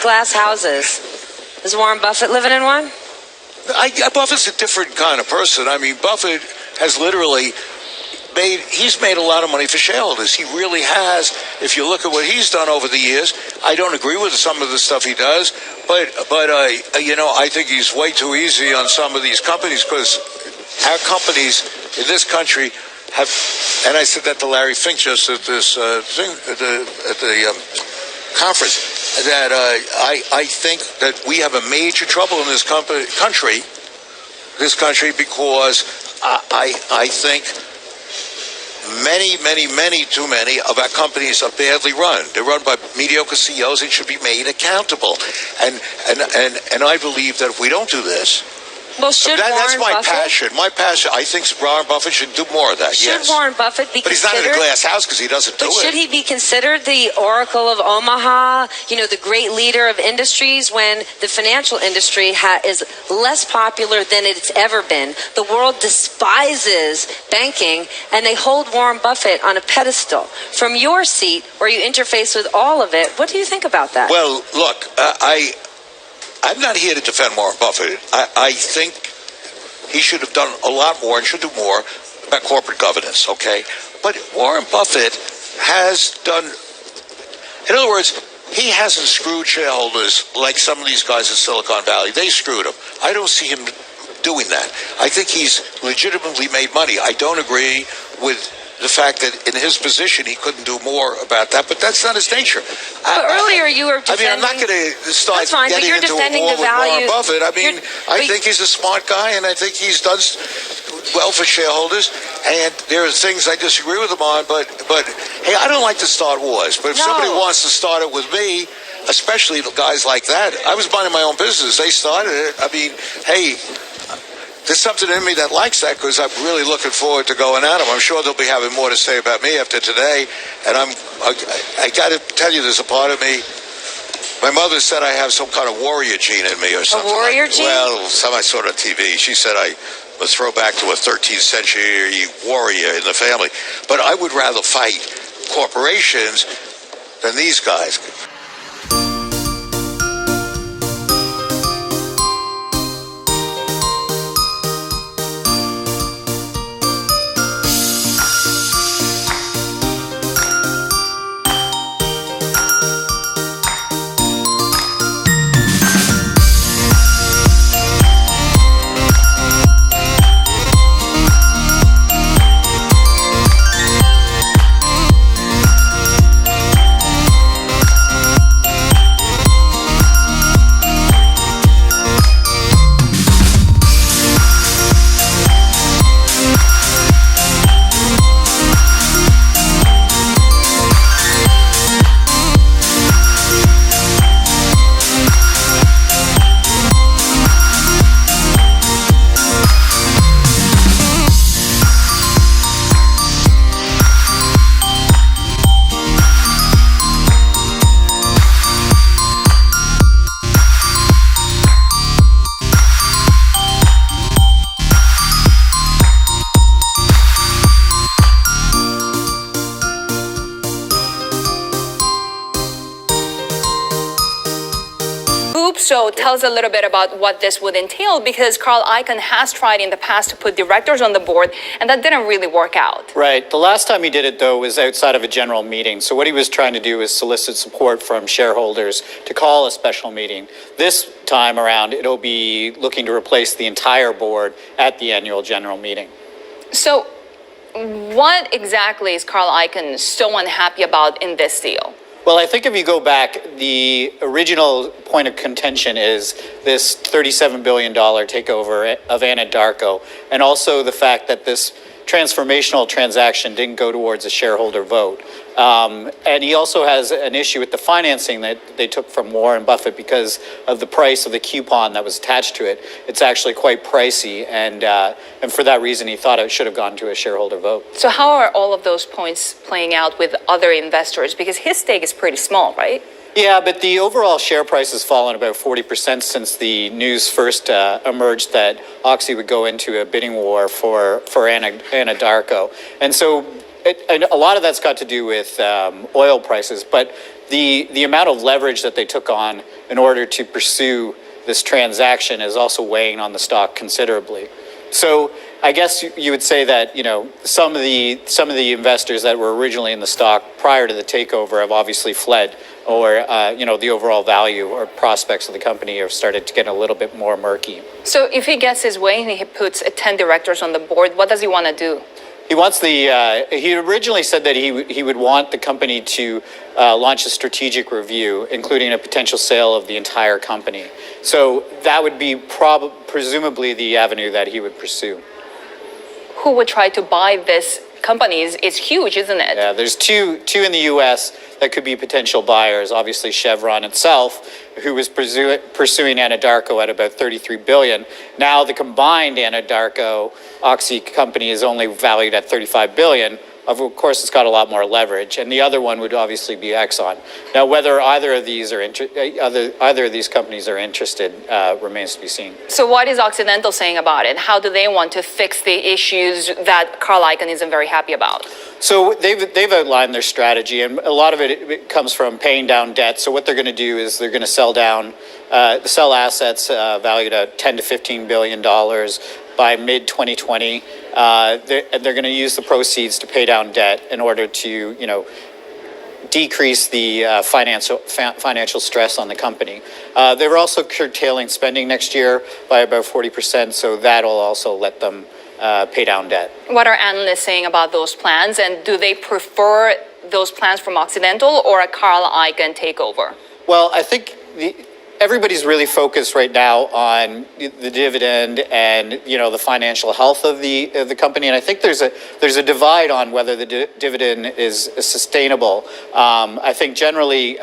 glass houses. Is Warren Buffett living in one? Buffett's a different kind of person. I mean, Buffett has literally he's made a lot of money for shareholders. He really has. If you look at what he's done over the years, I don't agree with some of the stuff he does, but I think he's way too easy on some of these companies, because our companies in this country have, and I said that to Larry Fink just at this thing at the conference, that I think that we have a major trouble in this country, because I think many too many of our companies are badly run. They're run by mediocre CEOs and should be made accountable. And I believe that if we don't do this, well, that's my passion. My passion. I think Warren Buffett should do more of that. Should Warren Buffett be But he's not in a glass house because he doesn't do it. But should he be considered the Oracle of Omaha, the great leader of industries, when the financial industry is less popular than it's ever been? The world despises banking, and they hold Warren Buffett on a pedestal. From your seat, where you interface with all of it, what do you think about that? Well, look, I'm not here to defend Warren Buffett. I think he should have done a lot more and should do more about corporate governance, okay? But Warren Buffett has done, in other words, he hasn't screwed shareholders like some of these guys in Silicon Valley. They screwed him. I don't see him doing that. I think he's legitimately made money. I don't agree with the fact that in his position he couldn't do more about that, but that's not his nature. But earlier you were defending... I mean, I'm not going to start getting into a war with Warren Buffett. I mean, I think he's a smart guy, and I think he's done well for shareholders, and there are things I disagree with him on, but hey, I don't like to start wars, but if somebody wants to start it with me, especially guys like that, I was minding my own business. They started it. I mean, hey... There's something in me that likes that, because I'm really looking forward to going at them. I'm sure they'll be having more to say about me after today. And I got to tell you, there's a part of me. My mother said I have some kind of warrior gene in me or something. A warrior gene? Well, some I saw on TV. She said I would throw back to a 13th century warrior in the family. But I would rather fight corporations than these guys. So tell us a little bit about what this would entail, because Carl Icahn has tried in the past to put directors on the board, and that didn't really work out. Right. The last time he did it, though, was outside of a general meeting. So what he was trying to do is solicit support from shareholders to call a special meeting. This time around, it'll be looking to replace the entire board at the annual general meeting. So what exactly is Carl Icahn so unhappy about in this deal? Well, I think if you go back, the original point of contention is this $37 billion takeover of Anadarko, and also the fact that this transformational transaction didn't go towards a shareholder vote. And he also has an issue with the financing that they took from Warren Buffett because of the price of the coupon that was attached to it. It's actually quite pricey, and for that reason, he thought it should have gone to a shareholder vote. So how are all of those points playing out with other investors? Because his stake is pretty small, right? Yeah, but the overall share price has fallen about 40% since the news first emerged that Oxy would go into a bidding war for Anadarko. And so and a lot of that's got to do with oil prices, but the amount of leverage that they took on in order to pursue this transaction is also weighing on the stock considerably. So I guess you would say that, you know, some of the investors that were originally in the stock prior to the takeover have obviously fled, or you know, the overall value or prospects of the company have started to get a little bit more murky. So if he gets his way and he puts 10 directors on the board, what does he want to do? He wants he originally said that he would want the company to launch a strategic review, including a potential sale of the entire company. So that would be presumably the avenue that he would pursue. Who would try to buy this company? It's huge, isn't it? Yeah, there's two in the U.S. that could be potential buyers. Obviously, Chevron itself, who was pursuing Anadarko at about $33 billion. Now the combined Anadarko Oxy company is only valued at $35 billion. Of course, it's got a lot more leverage, and the other one would obviously be Exxon. Now, whether either of these companies are interested remains to be seen. So, what is Occidental saying about it? How do they want to fix the issues that Carl Icahn isn't very happy about? So they've outlined their strategy, and a lot of it comes from paying down debt. So what they're going to do is they're going to sell assets valued at $10 to $15 billion by mid-2020. They're going to use the proceeds to pay down debt in order to, you know, decrease the financial stress on the company. They were also curtailing spending next year by about 40%, so that'll also let them pay down debt. What are analysts saying about those plans, and do they prefer those plans from Occidental or a Carl Icahn takeover? Well, I think everybody's really focused right now on the dividend and, you know, the financial health of the company, and I think there's a divide on whether the dividend is sustainable. I think generally,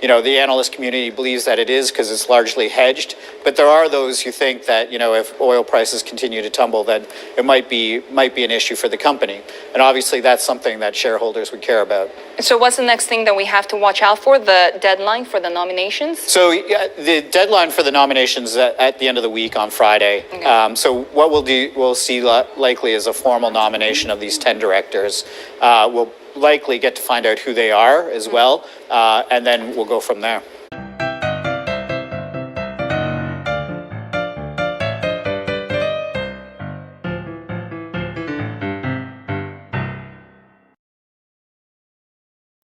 you know, the analyst community believes that it is because it's largely hedged, but there are those who think that, you know, if oil prices continue to tumble, that it might be an issue for the company, and obviously that's something that shareholders would care about. So what's the next thing that we have to watch out for, the deadline for the nominations? So the deadline for the nominations at the end of the week on Friday. Okay. So what we'll see likely is a formal nomination of these 10 directors. We'll likely get to find out who they are as well, and then we'll go from there.